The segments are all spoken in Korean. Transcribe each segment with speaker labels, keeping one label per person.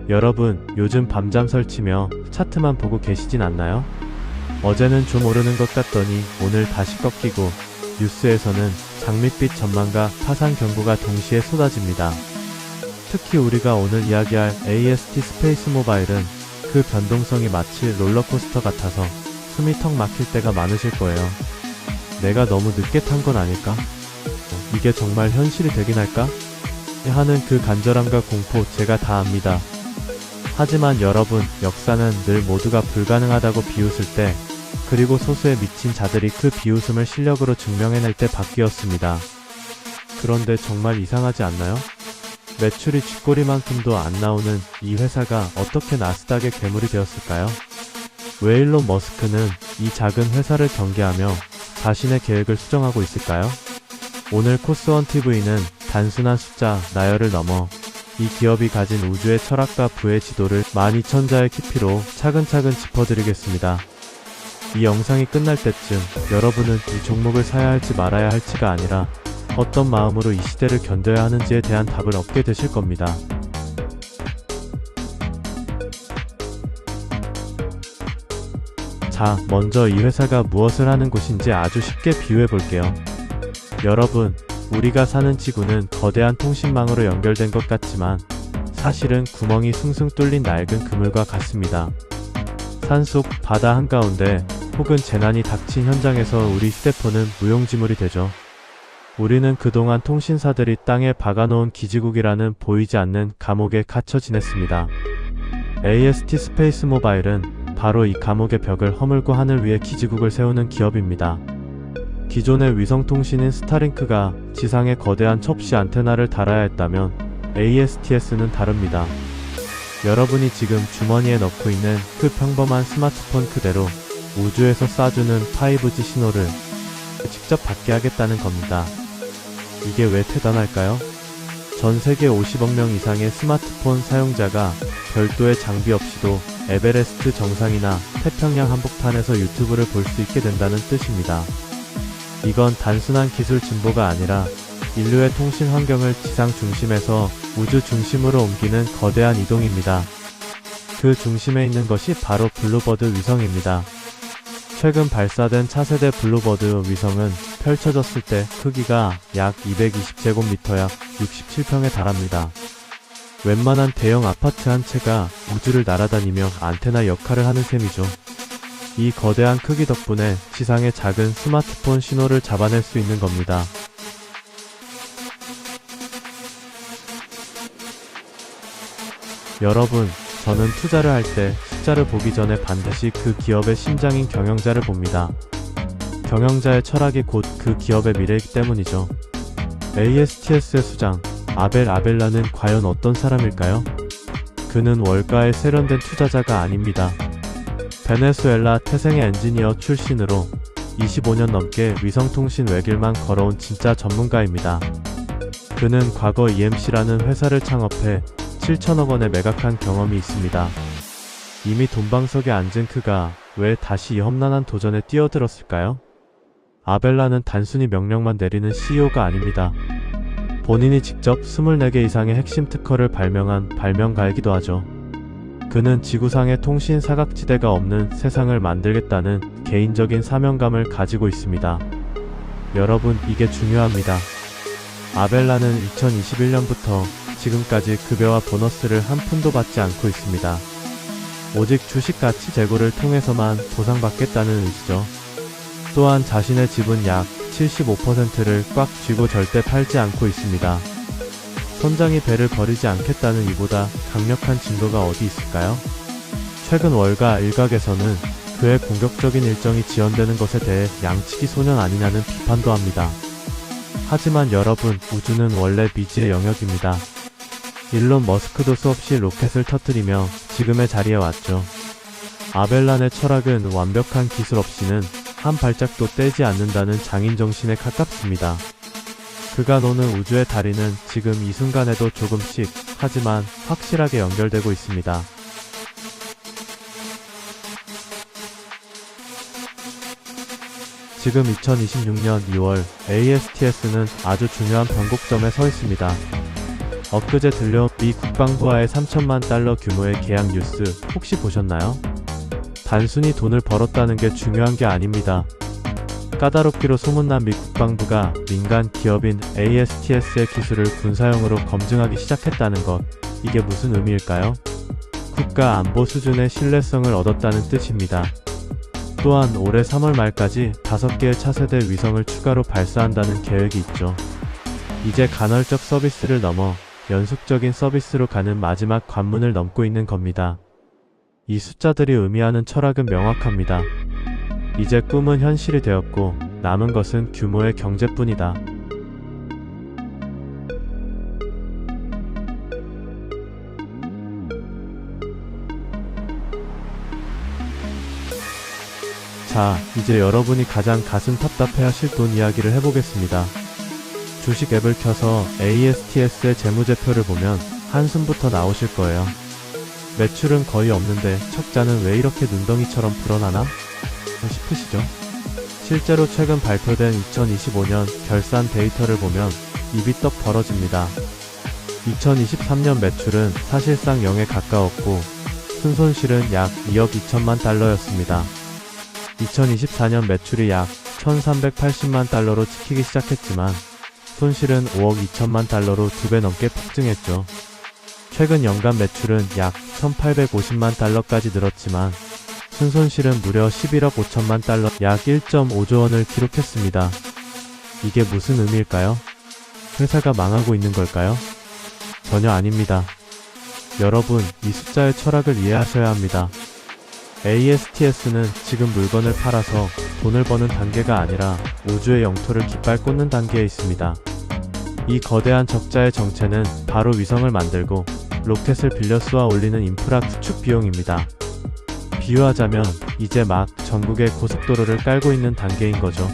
Speaker 1: 여러분, 요즘 밤잠 설치며 차트만 보고 계시진 않나요? 어제는 좀 오르는 것 같더니 오늘 다시 꺾이고 뉴스에서는 장밋빛 전망과 파산 경고가 동시에 쏟아집니다. 특히 우리가 오늘 이야기할 AST 스페이스 모바일은 그 변동성이 마치 롤러코스터 같아서 숨이 턱 막힐 때가 많으실 거예요. 내가 너무 늦게 탄 건 아닐까? 이게 정말 현실이 되긴 할까? 하는 그 간절함과 공포 제가 다 압니다. 하지만 여러분, 역사는 늘 모두가 불가능하다고 비웃을 때, 그리고 소수에 미친 자들이 그 비웃음을 실력으로 증명해낼 때 바뀌었습니다. 그런데 정말 이상하지 않나요? 매출이 쥐꼬리만큼도 안 나오는 이 회사가 어떻게 나스닥의 괴물이 되었을까요? 왜 일론 머스크는 이 작은 회사를 경계하며 자신의 계획을 수정하고 있을까요? 오늘 코스원TV는 단순한 숫자, 나열을 넘어 이 기업이 가진 우주의 철학과 부의 지도를 12,000자의 깊이로 차근차근 짚어드리겠습니다. 이 영상이 끝날 때쯤 여러분은 이 종목을 사야 할지 말아야 할지가 아니라 어떤 마음으로 이 시대를 견뎌야 하는지에 대한 답을 얻게 되실 겁니다. 자, 먼저 이 회사가 무엇을 하는 곳인지 아주 쉽게 비유해 볼게요. 여러분, 우리가 사는 지구는 거대한 통신망으로 연결된 것 같지만 사실은 구멍이 숭숭 뚫린 낡은 그물과 같습니다. 산속, 바다 한가운데 혹은 재난이 닥친 현장에서 우리 휴대폰은 무용지물이 되죠. 우리는 그동안 통신사들이 땅에 박아놓은 기지국이라는 보이지 않는 감옥에 갇혀 지냈습니다. AST 스페이스 모바일은 바로 이 감옥의 벽을 허물고 하늘 위에 기지국을 세우는 기업입니다. 기존의 위성통신인 스타링크가 지상에 거대한 첩시 안테나를 달아야 했다면 ASTS는 다릅니다. 여러분이 지금 주머니에 넣고 있는 그 평범한 스마트폰 그대로 우주에서 쏴주는 5G 신호를 직접 받게 하겠다는 겁니다. 이게 왜 대단할까요? 전 세계 50억 명 이상의 스마트폰 사용자가 별도의 장비 없이도 에베레스트 정상이나 태평양 한복판에서 유튜브를 볼 수 있게 된다는 뜻입니다. 이건 단순한 기술 진보가 아니라 인류의 통신 환경을 지상 중심에서 우주 중심으로 옮기는 거대한 이동입니다. 그 중심에 있는 것이 바로 블루버드 위성입니다. 최근 발사된 차세대 블루버드 위성은 펼쳐졌을 때 크기가 약 220제곱미터 약 67평에 달합니다. 웬만한 대형 아파트 한 채가 우주를 날아다니며 안테나 역할을 하는 셈이죠. 이 거대한 크기 덕분에 지상의 작은 스마트폰 신호를 잡아낼 수 있는 겁니다. 여러분, 저는 투자를 할 때 숫자를 보기 전에 반드시 그 기업의 심장인 경영자를 봅니다. 경영자의 철학이 곧 그 기업의 미래이기 때문이죠. ASTS의 수장, 아벨 아벨라는 과연 어떤 사람일까요? 그는 월가의 세련된 투자자가 아닙니다. 베네수엘라 태생의 엔지니어 출신으로 25년 넘게 위성통신 외길만 걸어온 진짜 전문가입니다. 그는 과거 EMC라는 회사를 창업해 7천억 원에 매각한 경험이 있습니다. 이미 돈방석에 앉은 그가 왜 다시 이 험난한 도전에 뛰어들었을까요? 아벨라는 단순히 명령만 내리는 CEO가 아닙니다. 본인이 직접 24개 이상의 핵심 특허를 발명한 발명가이기도 하죠. 그는 지구상의 통신 사각지대가 없는 세상을 만들겠다는 개인적인 사명감을 가지고 있습니다. 여러분, 이게 중요합니다. 아벨라는 2021년부터 지금까지 급여와 보너스를 한 푼도 받지 않고 있습니다. 오직 주식 가치 제고를 통해서만 보상받겠다는 의지죠. 또한 자신의 지분 약 75%를 꽉 쥐고 절대 팔지 않고 있습니다. 선장이 배를 버리지 않겠다는 이보다 강력한 증거가 어디 있을까요? 최근 월가 일각에서는 그의 공격적인 일정이 지연되는 것에 대해 양치기 소년 아니냐는 비판도 합니다. 하지만 여러분, 우주는 원래 미지의 영역입니다. 일론 머스크도 수없이 로켓을 터뜨리며 지금의 자리에 왔죠. 아벨란의 철학은 완벽한 기술 없이는 한 발짝도 떼지 않는다는 장인정신에 가깝습니다. 그가 노는 우주의 다리는 지금 이 순간에도 조금씩, 하지만 확실하게 연결되고 있습니다. 지금 2026년 2월 ASTS는 아주 중요한 변곡점에 서 있습니다. 엊그제 들려온 미 국방부와의 3천만 달러 규모의 계약 뉴스 혹시 보셨나요? 단순히 돈을 벌었다는 게 중요한 게 아닙니다. 까다롭기로 소문난 미 국방부가 민간 기업인 ASTS의 기술을 군사용으로 검증하기 시작했다는 것, 이게 무슨 의미일까요? 국가 안보 수준의 신뢰성을 얻었다는 뜻입니다. 또한 올해 3월 말까지 5개의 차세대 위성을 추가로 발사한다는 계획이 있죠. 이제 간헐적 서비스를 넘어 연속적인 서비스로 가는 마지막 관문을 넘고 있는 겁니다. 이 숫자들이 의미하는 철학은 명확합니다. 이제 꿈은 현실이 되었고 남은 것은 규모의 경제뿐이다. 자, 이제 여러분이 가장 가슴 답답해하실 돈 이야기를 해보겠습니다. 주식 앱을 켜서 ASTS의 재무제표를 보면 한숨부터 나오실 거예요. 매출은 거의 없는데 척자는 왜 이렇게 눈덩이처럼 불어나나? 싶으시죠? 실제로 최근 발표된 2025년 결산 데이터를 보면 입이 떡 벌어집니다. 2023년 매출은 사실상 0에 가까웠고 순손실은 약 2억 2천만 달러였습니다. 2024년 매출이 약 1380만 달러로 찍히기 시작했지만 손실은 5억 2천만 달러로 2배 넘게 폭증했죠. 최근 연간 매출은 약 1850만 달러까지 늘었지만 순손실은 무려 11억 5천만 달러, 약 1.5조 원을 기록했습니다. 이게 무슨 의미일까요? 회사가 망하고 있는 걸까요? 전혀 아닙니다. 여러분, 이 숫자의 철학을 이해하셔야 합니다. ASTS는 지금 물건을 팔아서 돈을 버는 단계가 아니라 우주의 영토를 깃발 꽂는 단계에 있습니다. 이 거대한 적자의 정체는 바로 위성을 만들고 로켓을 빌려 쏘아 올리는 인프라 구축 비용입니다. 비유하자면 이제 막 전국의 고속도로를 깔고 있는 단계인 거죠.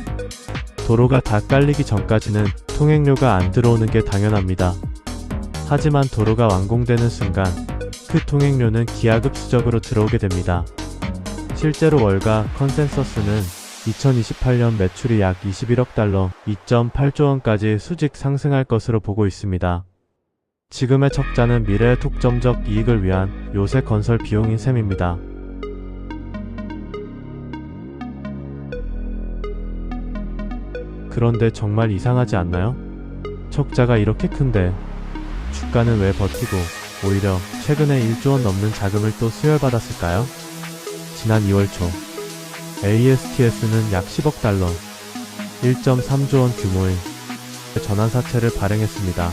Speaker 1: 도로가 다 깔리기 전까지는 통행료가 안 들어오는 게 당연합니다. 하지만 도로가 완공되는 순간 그 통행료는 기하급수적으로 들어오게 됩니다. 실제로 월가 컨센서스는 2028년 매출이 약 21억 달러, 2.8조 원까지 수직 상승할 것으로 보고 있습니다. 지금의 적자는 미래의 독점적 이익을 위한 요새 건설 비용인 셈입니다. 그런데 정말 이상하지 않나요? 적자가 이렇게 큰데 주가는 왜 버티고 오히려 최근에 1조 원 넘는 자금을 또 수혈받았을까요? 지난 2월 초 ASTS는 약 10억 달러, 1.3조 원 규모의 전환사채를 발행했습니다.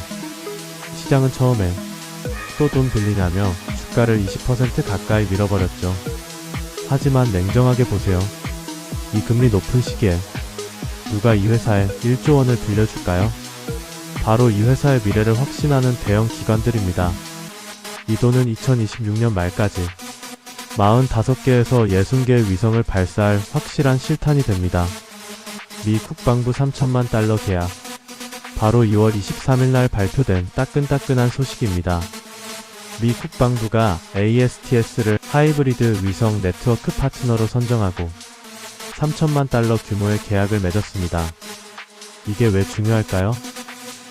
Speaker 1: 시장은 처음에 또 돈 빌리냐며 주가를 20% 가까이 밀어버렸죠. 하지만 냉정하게 보세요. 이 금리 높은 시기에 누가 이 회사에 1조 원을 빌려줄까요? 바로 이 회사의 미래를 확신하는 대형 기관들입니다. 이 돈은 2026년 말까지 45개에서 60개의 위성을 발사할 확실한 실탄이 됩니다. 미 국방부 3천만 달러 계약. 바로 2월 23일 날 발표된 따끈따끈한 소식입니다. 미 국방부가 ASTS를 하이브리드 위성 네트워크 파트너로 선정하고 3천만 달러 규모의 계약을 맺었습니다. 이게 왜 중요할까요?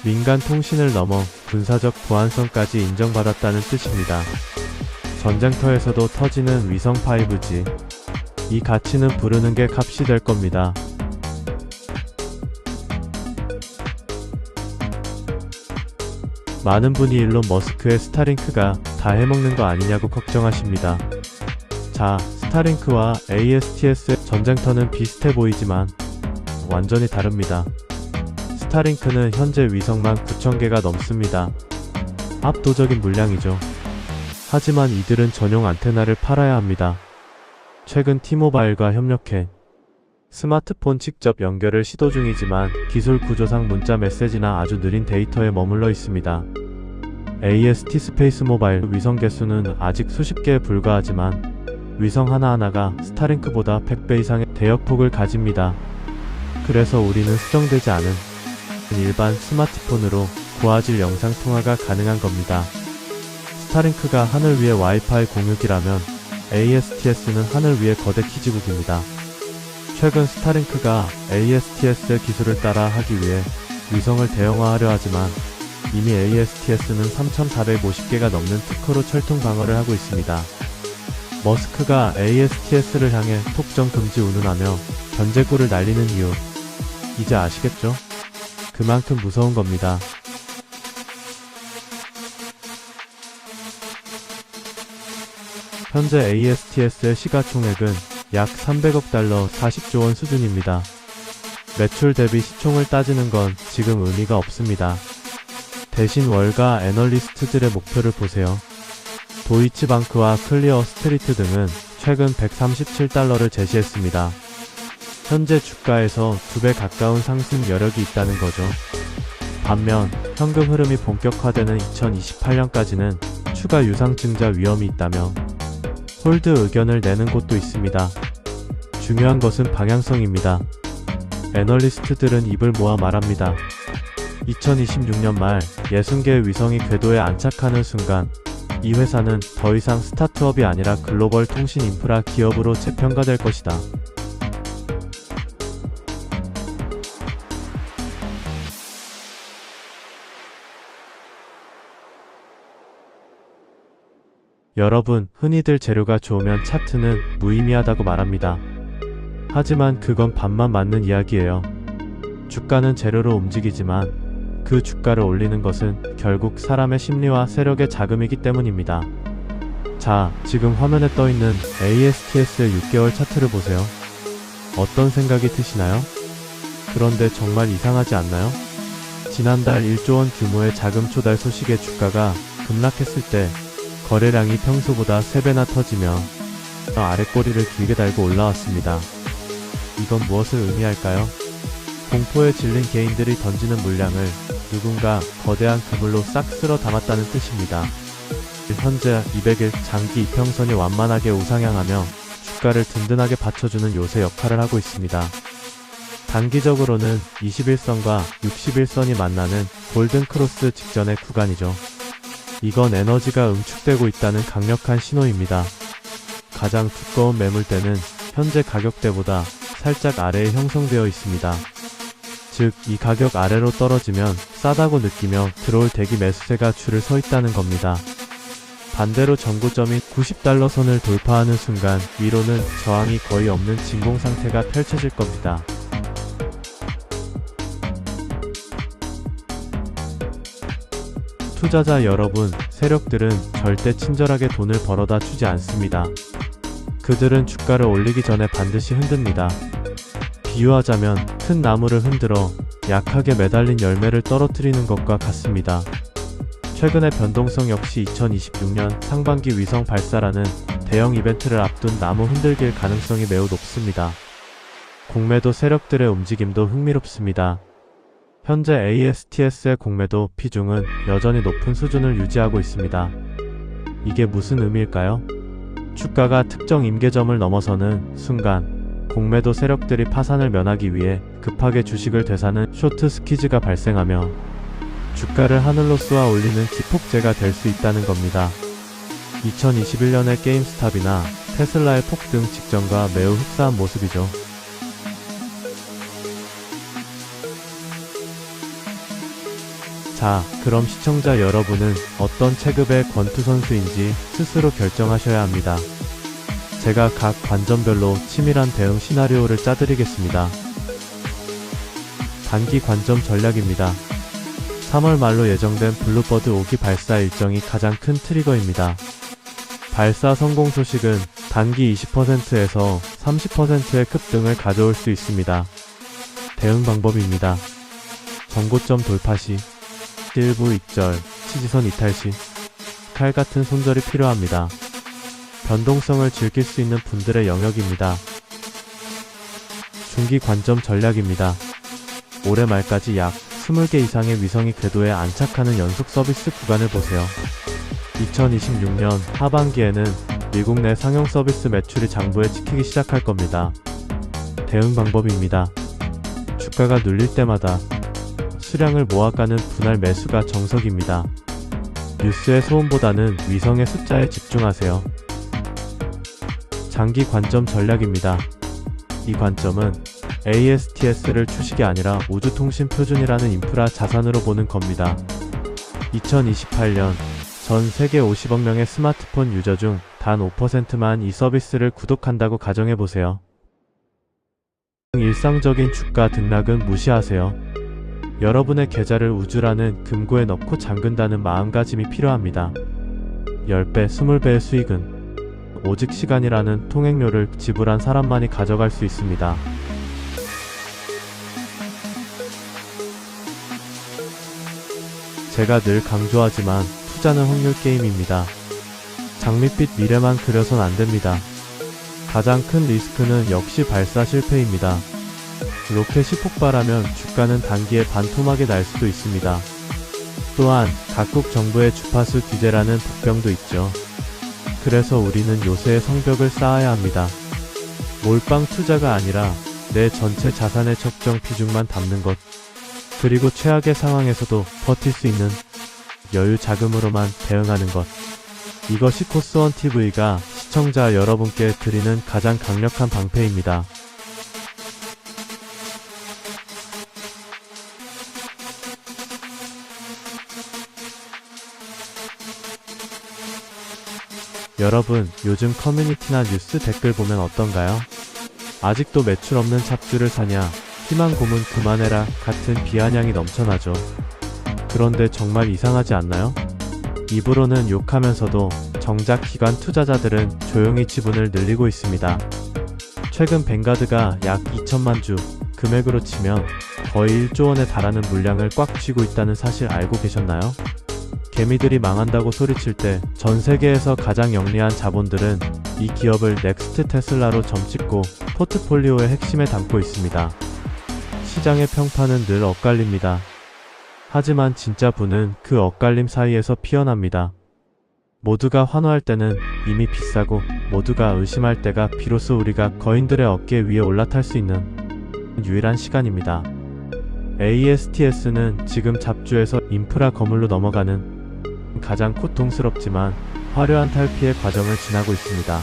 Speaker 1: 민간 통신을 넘어 군사적 보안성까지 인정받았다는 뜻입니다. 전쟁터에서도 터지는 위성 5G. 이 가치는 부르는 게 값이 될 겁니다. 많은 분이 일론 머스크의 스타링크가 다 해먹는 거 아니냐고 걱정하십니다. 자, 스타링크와 ASTS의 전쟁터는 비슷해 보이지만 완전히 다릅니다. 스타링크는 현재 위성만 9,000개가 넘습니다. 압도적인 물량이죠. 하지만 이들은 전용 안테나를 팔아야 합니다. 최근 T-모바일과 협력해 스마트폰 직접 연결을 시도 중이지만 기술 구조상 문자 메시지나 아주 느린 데이터에 머물러 있습니다. AST 스페이스 모바일 위성 개수는 아직 수십 개에 불과하지만 위성 하나하나가 스타링크보다 100배 이상의 대역폭을 가집니다. 그래서 우리는 수정되지 않은 일반 스마트폰으로 고화질 영상 통화가 가능한 겁니다. 스타링크가 하늘 위의 와이파이 공유기라면 ASTS는 하늘 위의 거대 키즈국입니다. 최근 스타링크가 ASTS의 기술을 따라 하기 위해 위성을 대형화하려 하지만 이미 ASTS는 3,450개가 넘는 특허로 철통 방어를 하고 있습니다. 머스크가 ASTS를 향해 톡정 금지 운운하며 견제구를 날리는 이유, 이제 아시겠죠? 그만큼 무서운 겁니다. 현재 ASTS의 시가총액은 약 300억 달러 40조 원 수준입니다. 매출 대비 시총을 따지는 건 지금 의미가 없습니다. 대신 월가 애널리스트들의 목표를 보세요. 도이치방크와 클리어 스트리트 등은 최근 137달러를 제시했습니다. 현재 주가에서 2배 가까운 상승 여력이 있다는 거죠. 반면 현금 흐름이 본격화되는 2028년까지는 추가 유상증자 위험이 있다며 홀드 의견을 내는 곳도 있습니다. 중요한 것은 방향성입니다. 애널리스트들은 입을 모아 말합니다. 2026년 말 60개의 위성이 궤도에 안착하는 순간 이 회사는 더 이상 스타트업이 아니라 글로벌 통신 인프라 기업으로 재평가될 것이다. 여러분, 흔히들 재료가 좋으면 차트는 무의미하다고 말합니다. 하지만 그건 반만 맞는 이야기예요. 주가는 재료로 움직이지만 그 주가를 올리는 것은 결국 사람의 심리와 세력의 자금이기 때문입니다. 자, 지금 화면에 떠있는 ASTS의 6개월 차트를 보세요. 어떤 생각이 드시나요? 그런데 정말 이상하지 않나요? 지난달 1조 원 규모의 자금 조달 소식에 주가가 급락했을 때 거래량이 평소보다 3배나 터지며 아랫꼬리를 길게 달고 올라왔습니다. 이건 무엇을 의미할까요? 공포에 질린 개인들이 던지는 물량을 누군가 거대한 그물로 싹 쓸어 담았다는 뜻입니다. 현재 200일 장기 이평선이 완만하게 우상향하며 주가를 든든하게 받쳐주는 요새 역할을 하고 있습니다. 단기적으로는 21선과 61선이 만나는 골든크로스 직전의 구간이죠. 이건 에너지가 응축되고 있다는 강력한 신호입니다. 가장 두꺼운 매물대는 현재 가격대보다 살짝 아래에 형성되어 있습니다. 즉, 이 가격 아래로 떨어지면 싸다고 느끼며 들어올 대기 매수세가 줄을 서 있다는 겁니다. 반대로 전고점인 90달러 선을 돌파하는 순간 위로는 저항이 거의 없는 진공 상태가 펼쳐질 겁니다. 투자자 여러분, 세력들은 절대 친절하게 돈을 벌어다 주지 않습니다. 그들은 주가를 올리기 전에 반드시 흔듭니다. 비유하자면 큰 나무를 흔들어 약하게 매달린 열매를 떨어뜨리는 것과 같습니다. 최근의 변동성 역시 2026년 상반기 위성 발사라는 대형 이벤트를 앞둔 나무 흔들길 가능성이 매우 높습니다. 공매도 세력들의 움직임도 흥미롭습니다. 현재 ASTS의 공매도 비중은 여전히 높은 수준을 유지하고 있습니다. 이게 무슨 의미일까요? 주가가 특정 임계점을 넘어서는 순간 공매도 세력들이 파산을 면하기 위해 급하게 주식을 되사는 쇼트 스퀴즈가 발생하며 주가를 하늘로 쏘아 올리는 기폭제가 될 수 있다는 겁니다. 2021년의 게임스탑이나 테슬라의 폭등 직전과 매우 흡사한 모습이죠. 자, 그럼 시청자 여러분은 어떤 체급의 권투 선수인지 스스로 결정하셔야 합니다. 제가 각 관점별로 치밀한 대응 시나리오를 짜드리겠습니다. 단기 관점 전략입니다. 3월 말로 예정된 블루버드 5기 발사 일정이 가장 큰 트리거입니다. 발사 성공 소식은 단기 20%에서 30%의 급등을 가져올 수 있습니다. 대응 방법입니다. 전고점 돌파 시, 일부 익절, 지지선 이탈 시 칼같은 손절이 필요합니다. 변동성을 즐길 수 있는 분들의 영역입니다. 중기 관점 전략입니다. 올해 말까지 약 20개 이상의 위성이 궤도에 안착하는 연속 서비스 구간을 보세요. 2026년 하반기에는 미국 내 상용 서비스 매출이 장부에 찍히기 시작할 겁니다. 대응 방법입니다. 주가가 눌릴 때마다 수량을 모아가는 분할 매수가 정석입니다. 뉴스의 소음보다는 위성의 숫자에 집중하세요. 장기 관점 전략입니다. 이 관점은 ASTS를 주식이 아니라 우주통신 표준이라는 인프라 자산으로 보는 겁니다. 2028년 전 세계 50억 명의 스마트폰 유저 중 단 5%만 이 서비스를 구독한다고 가정해보세요. 일상적인 주가 등락은 무시하세요. 여러분의 계좌를 우주라는 금고에 넣고 잠근다는 마음가짐이 필요합니다. 10배, 20배의 수익은 오직 시간이라는 통행료를 지불한 사람만이 가져갈 수 있습니다. 제가 늘 강조하지만 투자는 확률 게임입니다. 장밋빛 미래만 그려선 안됩니다. 가장 큰 리스크는 역시 발사 실패입니다. 로켓이 폭발하면 주가는 단기에 반토막이 날 수도 있습니다. 또한 각국 정부의 주파수 규제라는 복병도 있죠. 그래서 우리는 요새의 성벽을 쌓아야 합니다. 몰빵 투자가 아니라 내 전체 자산의 적정 비중만 담는 것, 그리고 최악의 상황에서도 버틸 수 있는 여유 자금으로만 대응하는 것. 이것이 코스원TV가 시청자 여러분께 드리는 가장 강력한 방패입니다. 여러분, 요즘 커뮤니티나 뉴스 댓글 보면 어떤가요? 아직도 매출 없는 잡주를 사냐, 희망 고문 그만해라 같은 비아냥이 넘쳐나죠. 그런데 정말 이상하지 않나요? 입으로는 욕하면서도 정작 기관 투자자들은 조용히 지분을 늘리고 있습니다. 최근 뱅가드가 약 2천만 주, 금액으로 치면 거의 1조 원에 달하는 물량을 꽉 쥐고 있다는 사실 알고 계셨나요? 개미들이 망한다고 소리칠 때 전 세계에서 가장 영리한 자본들은 이 기업을 넥스트 테슬라로 점찍고 포트폴리오의 핵심에 담고 있습니다. 시장의 평판은 늘 엇갈립니다. 하지만 진짜 부는 그 엇갈림 사이에서 피어납니다. 모두가 환호할 때는 이미 비싸고 모두가 의심할 때가 비로소 우리가 거인들의 어깨 위에 올라탈 수 있는 유일한 시간입니다. ASTS는 지금 잡주에서 인프라 거물로 넘어가는 가장 고통스럽지만 화려한 탈피의 과정을 지나고 있습니다.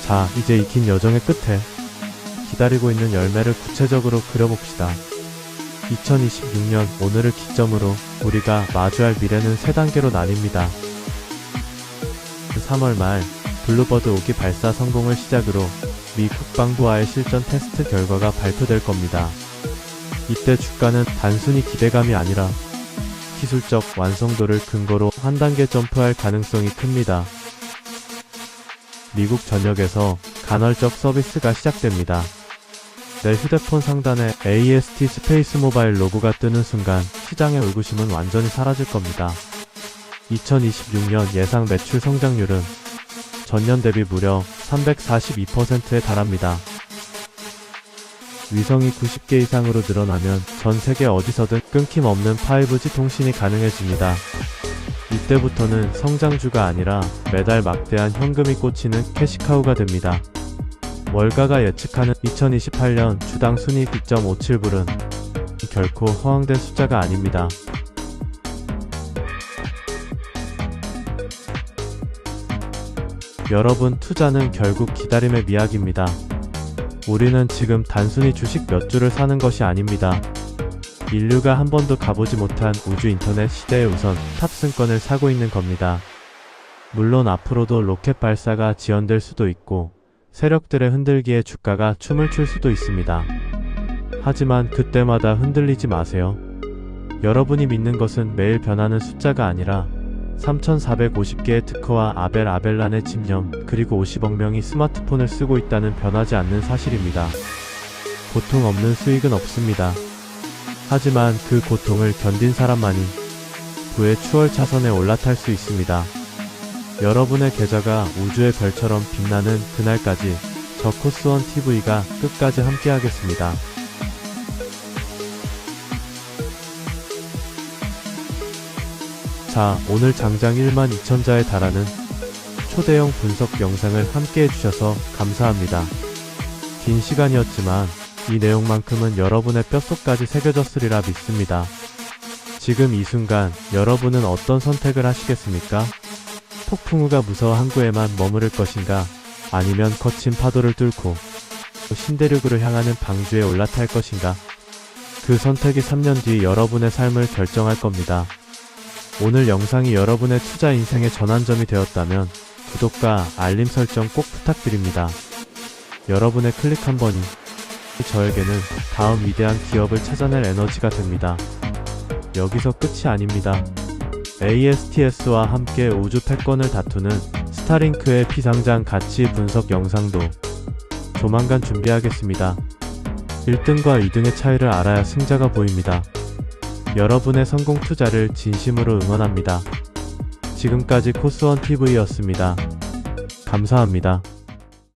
Speaker 1: 자, 이제 이 긴 여정의 끝에 기다리고 있는 열매를 구체적으로 그려봅시다. 2026년 오늘을 기점으로 우리가 마주할 미래는 3단계로 나뉩니다. 3월 말 블루버드 5기 발사 성공을 시작으로 미 국방부와의 실전 테스트 결과가 발표될 겁니다. 이때 주가는 단순히 기대감이 아니라 기술적 완성도를 근거로 한 단계 점프할 가능성이 큽니다. 미국 전역에서 간헐적 서비스가 시작됩니다. 내 휴대폰 상단에 AST 스페이스 모바일 로고가 뜨는 순간 시장의 의구심은 완전히 사라질 겁니다. 2026년 예상 매출 성장률은 전년 대비 무려 342%에 달합니다. 위성이 90개 이상으로 늘어나면 전 세계 어디서든 끊김없는 5G 통신이 가능해집니다. 이때부터는 성장주가 아니라 매달 막대한 현금이 꽂히는 캐시카우가 됩니다. 월가가 예측하는 2028년 주당 순이익 2.57불은 결코 허황된 숫자가 아닙니다. 여러분, 투자는 결국 기다림의 미학입니다. 우리는 지금 단순히 주식 몇 주를 사는 것이 아닙니다. 인류가 한 번도 가보지 못한 우주 인터넷 시대의 우선 탑승권을 사고 있는 겁니다. 물론 앞으로도 로켓 발사가 지연될 수도 있고 세력들의 흔들기에 주가가 춤을 출 수도 있습니다. 하지만 그때마다 흔들리지 마세요. 여러분이 믿는 것은 매일 변하는 숫자가 아니라 3,450개의 특허와 아벨란의 집념, 그리고 50억 명이 스마트폰을 쓰고 있다는 변하지 않는 사실입니다. 고통 없는 수익은 없습니다. 하지만 그 고통을 견딘 사람만이 부의 추월 차선에 올라탈 수 있습니다. 여러분의 계좌가 우주의 별처럼 빛나는 그날까지 저 코스원TV가 끝까지 함께하겠습니다. 자, 오늘 장장 12,000자에 달하는 초대형 분석 영상을 함께 해주셔서 감사합니다. 긴 시간이었지만 이 내용만큼은 여러분의 뼛속까지 새겨졌으리라 믿습니다. 지금 이 순간 여러분은 어떤 선택을 하시겠습니까? 폭풍우가 무서워 항구에만 머무를 것인가? 아니면 거친 파도를 뚫고 신대륙으로 향하는 방주에 올라탈 것인가? 그 선택이 3년 뒤 여러분의 삶을 결정할 겁니다. 오늘 영상이 여러분의 투자 인생의 전환점이 되었다면 구독과 알림 설정 꼭 부탁드립니다. 여러분의 클릭 한 번이 저에게는 다음 위대한 기업을 찾아낼 에너지가 됩니다. 여기서 끝이 아닙니다. ASTS와 함께 우주 패권을 다투는 스타링크의 비상장 가치 분석 영상도 조만간 준비하겠습니다. 1등과 2등의 차이를 알아야 승자가 보입니다. 여러분의 성공 투자를 진심으로 응원합니다. 지금까지 코스원TV였습니다. 감사합니다.